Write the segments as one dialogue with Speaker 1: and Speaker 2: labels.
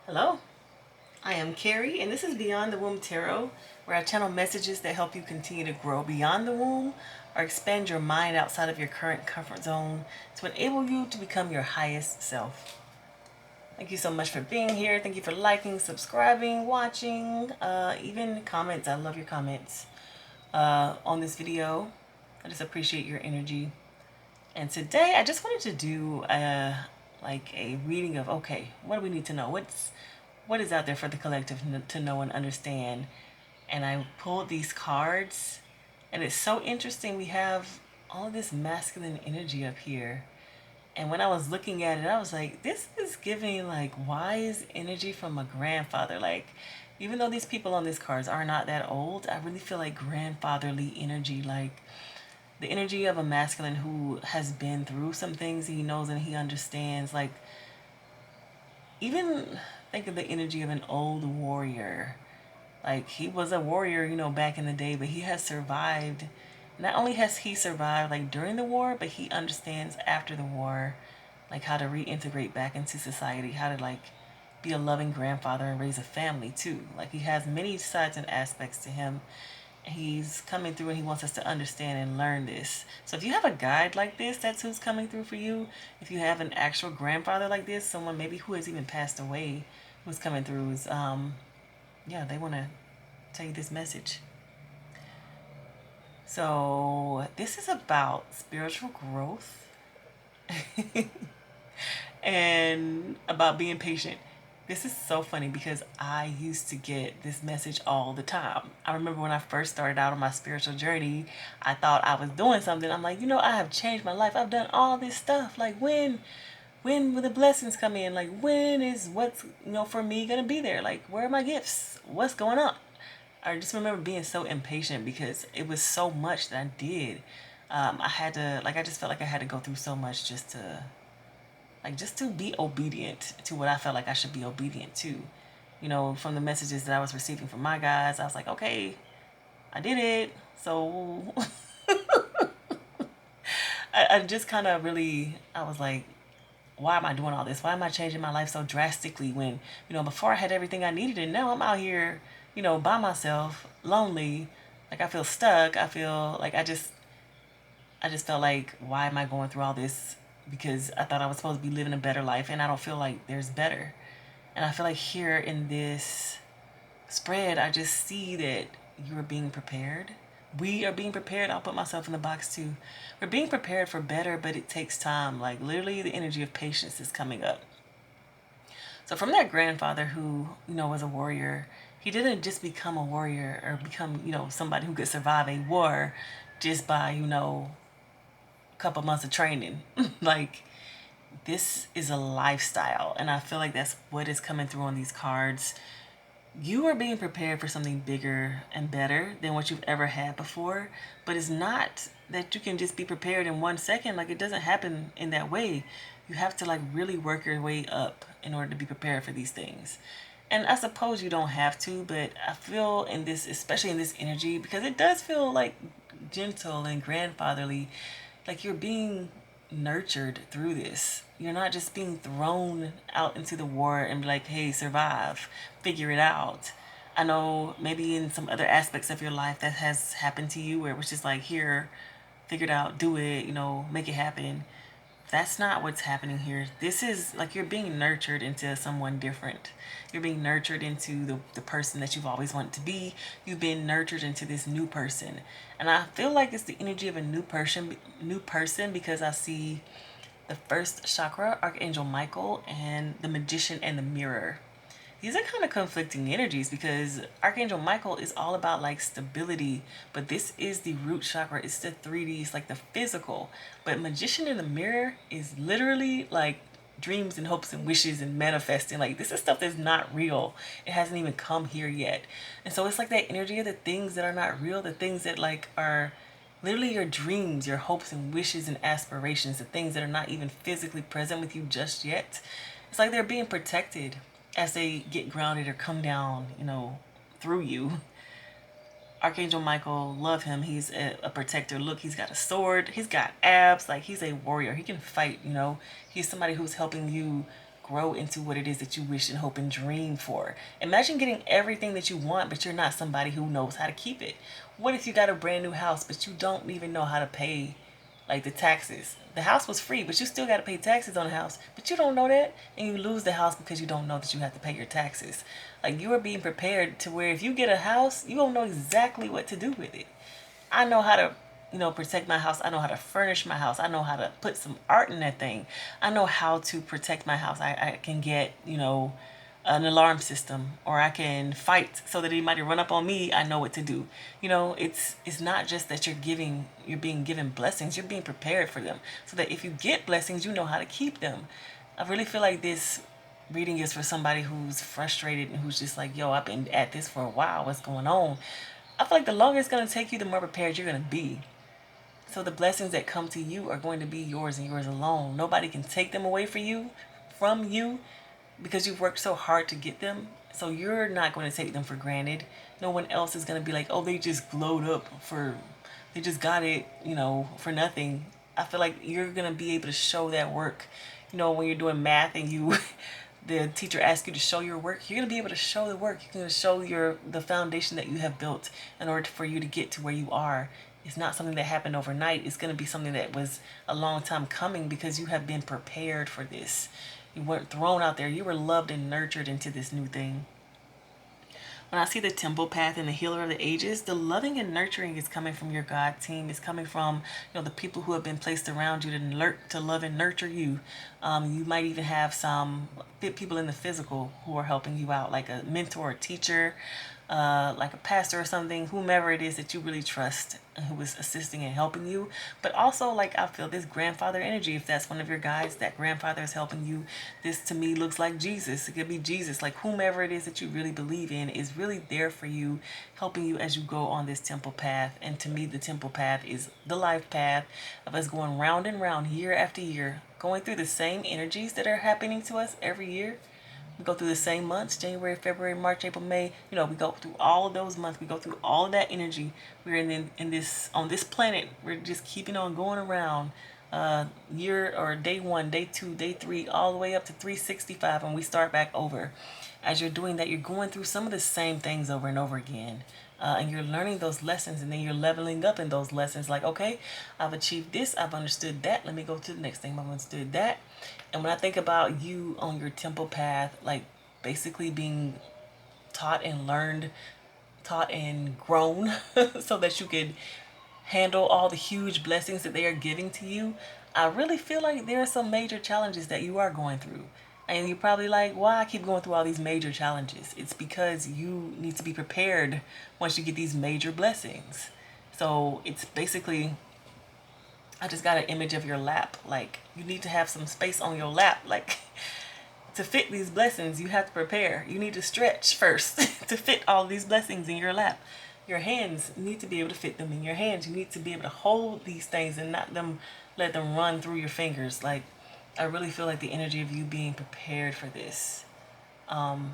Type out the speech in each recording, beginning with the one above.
Speaker 1: Hello, I am Carrie, and this is Beyond the Womb Tarot, where I channel messages that help you continue to grow beyond the womb or expand your mind outside of your current comfort zone to enable you to become your highest self. Thank you so much for being here. Thank you for liking, subscribing, watching, even comments. I love your comments on this video. I just appreciate your energy. And today I just wanted to do a reading of, okay, what do we need to know? What is out there for the collective to know and understand? And I pulled these cards, and it's so interesting. We have all this masculine energy up here. And when I was looking at it, I was like, this is giving like wise energy from a grandfather. Like, even though these people on these cards are not that old, I really feel like grandfatherly energy, like the energy of a masculine who has been through some things he knows and he understands. Like, even think of the energy of an old warrior. Like, he was a warrior, back in the day, but he has survived. Not only has he survived like during the war, but he understands after the war, like how to reintegrate back into society, how to like be a loving grandfather and raise a family too. Like, he has many sides and aspects to him. He's coming through and he wants us to understand and learn this. So if you have a guide like this, that's who's coming through for you. If you have an actual grandfather like this, someone maybe who has even passed away, who's coming through, is yeah, they want to tell you this message. So this is about spiritual growth and about being patient. This is so funny because I used to get this message all the time. I remember when I first started out on my spiritual journey, I thought I was doing something. I'm like, I have changed my life. I've done all this stuff. Like, when will the blessings come in? Like, when is what's, for me gonna be there? Like, where are my gifts? What's going on? I just remember being so impatient because it was so much that I did. I had to, like, I just felt like I had to go through so much just to be obedient to what I felt like I should be obedient to. From the messages that I was receiving from my guys, I was like, okay, I did it. So I just kind of really, I was like, why am I doing all this? Why am I changing my life so drastically when, before I had everything I needed and now I'm out here, by myself, lonely. Like, I feel stuck. I feel like I just felt like, why am I going through all this? Because I thought I was supposed to be living a better life and I don't feel like there's better. And I feel like here in this spread, I just see that you are being prepared. We are being prepared. I'll put myself in the box too. We're being prepared for better, but it takes time. Like, literally, the energy of patience is coming up. So, from that grandfather who, was a warrior, he didn't just become a warrior or become, somebody who could survive a war just by, a couple months of training. Like, this is a lifestyle. And I feel like that's what is coming through on these cards. You are being prepared for something bigger and better than what you've ever had before, but it's not that you can just be prepared in 1 second. Like, it doesn't happen in that way. You have to like really work your way up in order to be prepared for these things. And I suppose you don't have to, but I feel in this, especially in this energy, because it does feel like gentle and grandfatherly, like you're being nurtured through this. You're not just being thrown out into the war and be like, hey, survive, figure it out. I know maybe in some other aspects of your life that has happened to you where it was just like, here, figure it out, do it, make it happen. That's not what's happening here. This is like you're being nurtured into someone different. You're being nurtured into the person that you've always wanted to be. You've been nurtured into this new person. And I feel like it's the energy of a new person because I see the first chakra, Archangel Michael, and the Magician and the Mirror. These are kind of conflicting energies because Archangel Michael is all about like stability, but this is the root chakra. It's the 3D, it's like the physical. But Magician in the Mirror is literally like dreams and hopes and wishes and manifesting. Like, this is stuff that's not real. It hasn't even come here yet. And so it's like that energy of the things that are not real, the things that like are literally your dreams, your hopes and wishes and aspirations, the things that are not even physically present with you just yet. It's like they're being protected as they get grounded or come down, through you. Archangel Michael, love him. He's a protector. Look, he's got a sword. He's got abs. Like, he's a warrior. He can fight, He's somebody who's helping you grow into what it is that you wish and hope and dream for. Imagine getting everything that you want, but you're not somebody who knows how to keep it. What if you got a brand new house, but you don't even know how to pay like the taxes? The house was free, but you still got to pay taxes on the house, but you don't know that, and you lose the house because you don't know that you have to pay your taxes. Like, you are being prepared to where if you get a house, you don't know exactly what to do with it. I know how to, protect my house. I know how to furnish my house. I know how to put some art in that thing. I know how to protect my house. I can get, an alarm system, or I can fight so that anybody run up on me. I know what to do. It's not just that you're being given blessings. You're being prepared for them so that if you get blessings, you know how to keep them. I really feel like this reading is for somebody who's frustrated and who's just like, yo, I've been at this for a while. What's going on? I feel like the longer it's going to take you, the more prepared you're going to be. So the blessings that come to you are going to be yours and yours alone. Nobody can take them away from you, because you've worked so hard to get them. So you're not going to take them for granted. No one else is going to be like, oh, they just glowed up they just got it, for nothing. I feel like you're going to be able to show that work. When you're doing math and the teacher asks you to show your work, you're going to be able to show the work. You're going to show the foundation that you have built in order for you to get to where you are. It's not something that happened overnight. It's going to be something that was a long time coming because you have been prepared for this. You weren't thrown out there. You were loved and nurtured into this new thing. When I see the temple path and the healer of the ages, the loving and nurturing is coming from your God team. It's coming from the people who have been placed around you to love and nurture you. You might even have some people in the physical who are helping you out, like a mentor, a teacher, like a pastor or something, whomever it is that you really trust who is assisting and helping you. But also, like, I feel this grandfather energy. If that's one of your guys, that grandfather is helping you. This to me looks like Jesus. It could be Jesus. Like, whomever it is that you really believe in is really there for you, helping you as you go on this temple path. And to me, the temple path is the life path of us going round and round year after year, going through the same energies that are happening to us every year. We go through the same months: January, February, March, April, May. We go through all of those months. We go through all of that energy. We're in this on this planet. We're just keeping on going around, year or day 1, day 2, day 3, all the way up to 365, and we start back over. As you're doing that, you're going through some of the same things over and over again. And you're learning those lessons, and then you're leveling up in those lessons. Like, okay, I've achieved this, I've understood that, let me go to the next thing. I've understood that. And when I think about you on your temple path, like basically being taught and learned, taught and grown so that you can handle all the huge blessings that they are giving to you, I really feel like there are some major challenges that you are going through. And you're probably like, why I keep going through all these major challenges? It's because you need to be prepared once you get these major blessings. So it's basically, I just got an image of your lap. Like, you need to have some space on your lap. Like, to fit these blessings, you have to prepare. You need to stretch first to fit all these blessings in your lap. Your hands need to be able to fit them in your hands. You need to be able to hold these things and not let them run through your fingers. Like, I really feel like the energy of you being prepared for this. I'm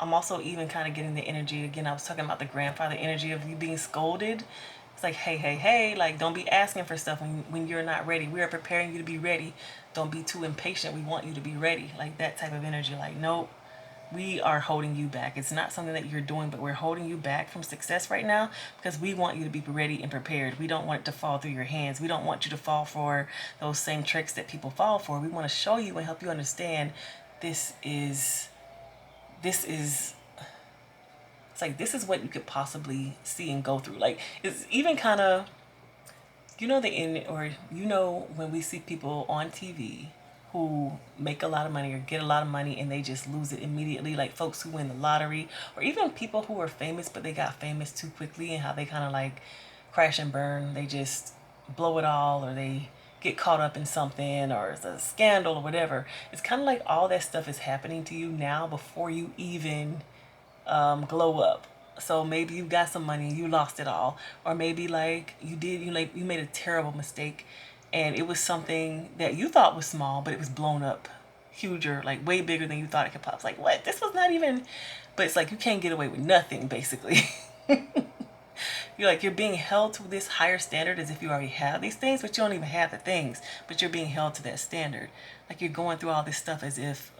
Speaker 1: also even kind of getting the energy, again, I was talking about the grandfather energy of you being scolded. It's like, hey, hey, hey, like, don't be asking for stuff when you're not ready. We are preparing you to be ready. Don't be too impatient. We want you to be ready. Like, that type of energy. Like, nope, we are holding you back. It's not something that you're doing, but we're holding you back from success right now because we want you to be ready and prepared. We don't want it to fall through your hands. We don't want you to fall for those same tricks that people fall for. We want to show you and help you understand this is it's like, this is what you could possibly see and go through. Like, it's even kind of, when we see people on TV who make a lot of money or get a lot of money and they just lose it immediately, like folks who win the lottery, or even people who are famous but they got famous too quickly, and how they kind of like crash and burn. They just blow it all, or they get caught up in something, or it's a scandal or whatever. It's kind of like all that stuff is happening to you now before you even glow up. So maybe you got some money, you lost it all, or maybe like you made a terrible mistake, and it was something that you thought was small, but it was blown up huger, like way bigger than you thought it could pop. It's like, what? This was not even. But it's like you can't get away with nothing, basically. You're being held to this higher standard as if you already have these things, but you don't even have the things, but you're being held to that standard. Like, you're going through all this stuff as if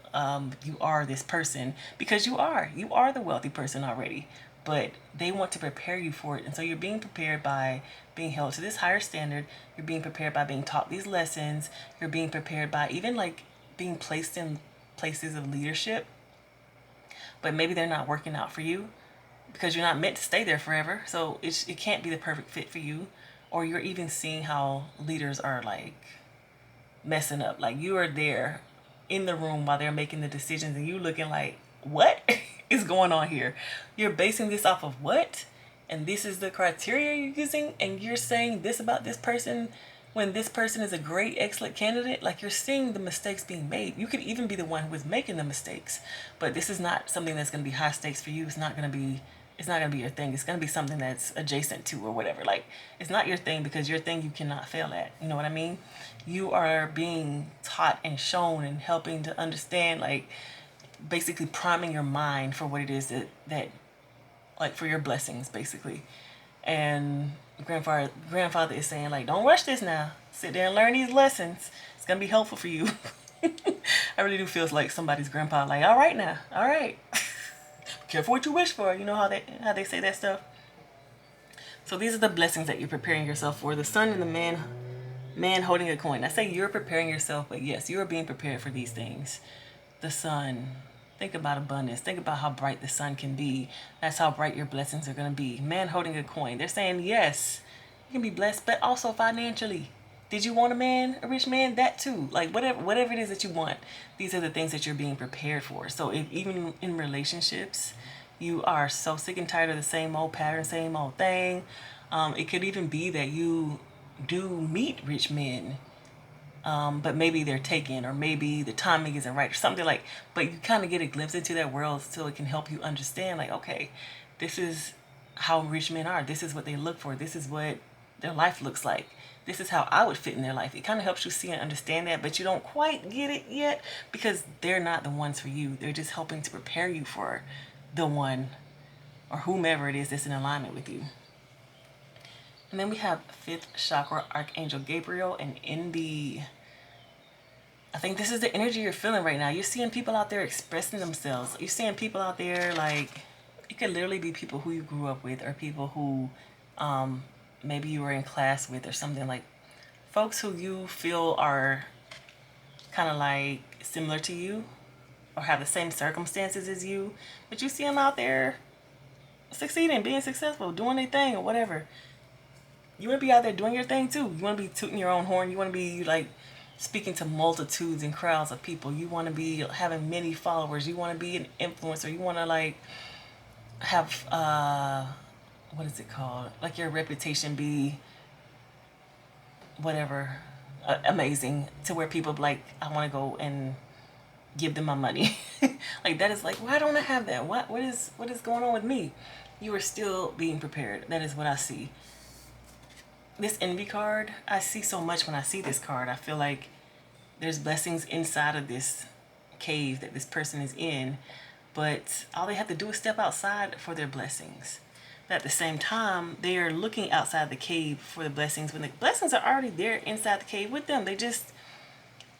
Speaker 1: you are this person, because you are the wealthy person already, but they want to prepare you for it. And so you're being prepared by being held to this higher standard. You're being prepared by being taught these lessons. You're being prepared by even like being placed in places of leadership, but maybe they're not working out for you because you're not meant to stay there forever. So it can't be the perfect fit for you. Or you're even seeing how leaders are like messing up. Like you are there in the room while they're making the decisions and you looking like, what is going on here? You're basing this off of what? And this is the criteria you're using, and you're saying this about this person when this person is a great, excellent candidate. Like you're seeing the mistakes being made. You could even be the one who is making the mistakes, but this is not something that's going to be high stakes for you. It's not going to be your thing. It's going to be something that's adjacent to or whatever. Like it's not your thing, because your thing you cannot fail at. You know what I mean? You are being taught and shown and helping to understand, like basically priming your mind for what it is that like for your blessings basically. And grandfather is saying like, don't rush this now. Sit there and learn these lessons. It's going to be helpful for you. I really do feel like somebody's grandpa, like, all right now, all right. Careful what you wish for. You know how they say that stuff. So these are the blessings that you're preparing yourself for. The sun and the man holding a coin. I say you're preparing yourself, but yes, you are being prepared for these things. The sun. Think about abundance. Think about how bright the sun can be. That's how bright your blessings are going to be. Man holding a coin. They're saying, yes, you can be blessed, but also financially. Did you want a rich man? That too. Like whatever it is that you want, these are the things that you're being prepared for. So if even in relationships, you are so sick and tired of the same old pattern, same old thing. It could even be that you do meet rich men, but maybe they're taken, or maybe the timing isn't right or something like, but you kind of get a glimpse into that world so it can help you understand like, okay, this is how rich men are. This is what they look for. This is what their life looks like. This is how I would fit in their life. It kind of helps you see and understand that, but you don't quite get it yet because they're not the ones for you. They're just helping to prepare you for the one or whomever it is that's in alignment with you. And then we have fifth chakra, Archangel Gabriel, and I think this is the energy you're feeling right now. You're seeing people out there expressing themselves. You're seeing people out there, like, it could literally be people who you grew up with, or people who maybe you were in class with or something, like folks who you feel are kind of like similar to you or have the same circumstances as you, but you see them out there succeeding, being successful, doing their thing or whatever. You want to be out there doing your thing too. You want to be tooting your own horn. You want to be like speaking to multitudes and crowds of people. You want to be having many followers. You want to be an influencer. You want to like have what is it called? Like your reputation be whatever, amazing, to where people like, I want to go and give them my money. Like that is like, why don't I have that? What is going on with me? You are still being prepared. That is what I see. This envy card, I see so much when I see this card. I feel like there's blessings inside of this cave that this person is in, but all they have to do is step outside for their blessings. But at the same time, they are looking outside the cave for the blessings when the blessings are already there inside the cave with them.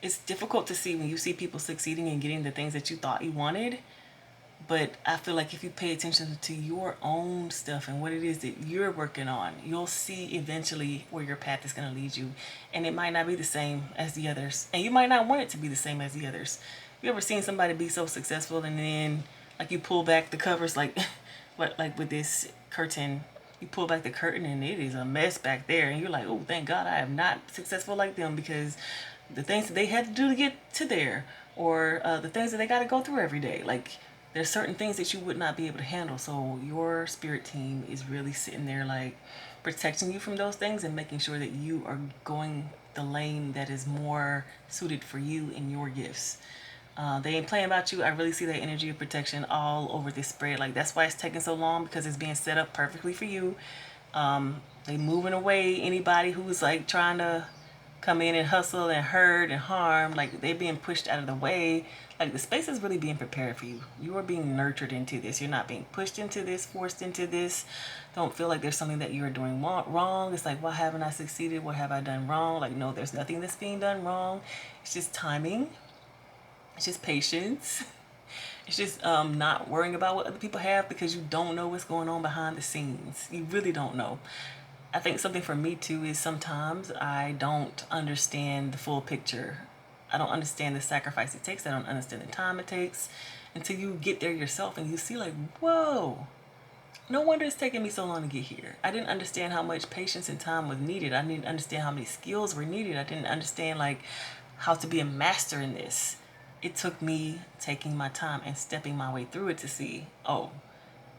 Speaker 1: It's difficult to see when you see people succeeding and getting the things that you thought you wanted. But I feel like if you pay attention to your own stuff and what it is that you're working on, you'll see eventually where your path is going to lead you. And it might not be the same as the others. And you might not want it to be the same as the others. You ever seen somebody be so successful and then like you pull back the covers, like what, like with this curtain, you pull back the curtain and it is a mess back there. And you're like, oh, thank God I am not successful like them, because the things that they had to do to get to there, or the things that they got to go through every day. Like there's certain things that you would not be able to handle. So your spirit team is really sitting there like protecting you from those things and making sure that you are going the lane that is more suited for you and your gifts. They ain't playing about you. I really see that energy of protection all over this spread. Like that's why it's taking so long, because it's being set up perfectly for you. They moving away anybody who's like trying to come in and hustle and hurt and harm. Like they're being pushed out of the way. Like the space is really being prepared for you. You are being nurtured into this. You're not being pushed into this, forced into this. Don't feel like there's something that you're doing wrong. It's like, why haven't I succeeded? What have I done wrong? Like, no, there's nothing that's being done wrong. It's just timing. It's just patience. It's just not worrying about what other people have, because you don't know what's going on behind the scenes. You really don't know. I think something for me too is sometimes I don't understand the full picture. I don't understand the sacrifice it takes. I don't understand the time it takes until you get there yourself and you see, like, whoa, no wonder it's taking me so long to get here. I didn't understand how much patience and time was needed. I didn't understand how many skills were needed. I didn't understand, like, how to be a master in this. It took me taking my time and stepping my way through it to see, oh,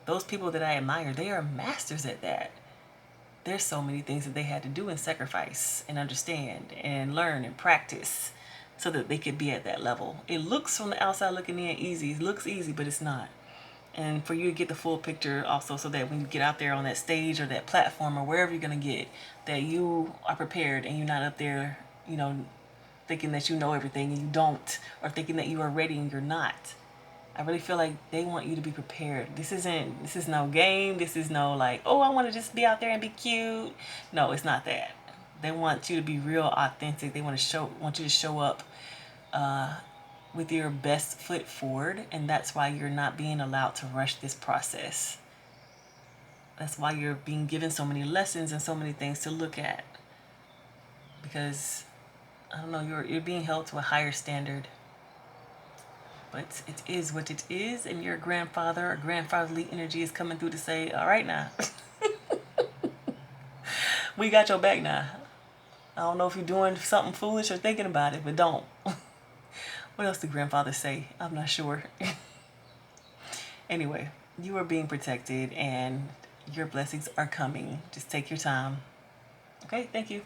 Speaker 1: those people that I admire, they are masters at that. There's so many things that they had to do and sacrifice and understand and learn and practice so that they could be at that level. It looks from the outside looking in easy. It looks easy, but it's not. And for you to get the full picture also, so that when you get out there on that stage or that platform or wherever you're going to get, that you are prepared and you're not up there, thinking that you know everything and you don't, or thinking that you are ready and you're not. I really feel like they want you to be prepared. This is no game. This is no, like, oh, I want to just be out there and be cute. No, it's not that. They want you to be real authentic. They want you to show up with your best foot forward, and that's why you're not being allowed to rush this process. That's why you're being given so many lessons and so many things to look at, because I don't know, you're being held to a higher standard. But it is what it is, and your grandfather or grandfatherly energy is coming through to say, all right now, we got your back now. I don't know if you're doing something foolish or thinking about it, but don't. What else did grandfather say? I'm not sure. Anyway, you are being protected and your blessings are coming. Just take your time. Okay, thank you.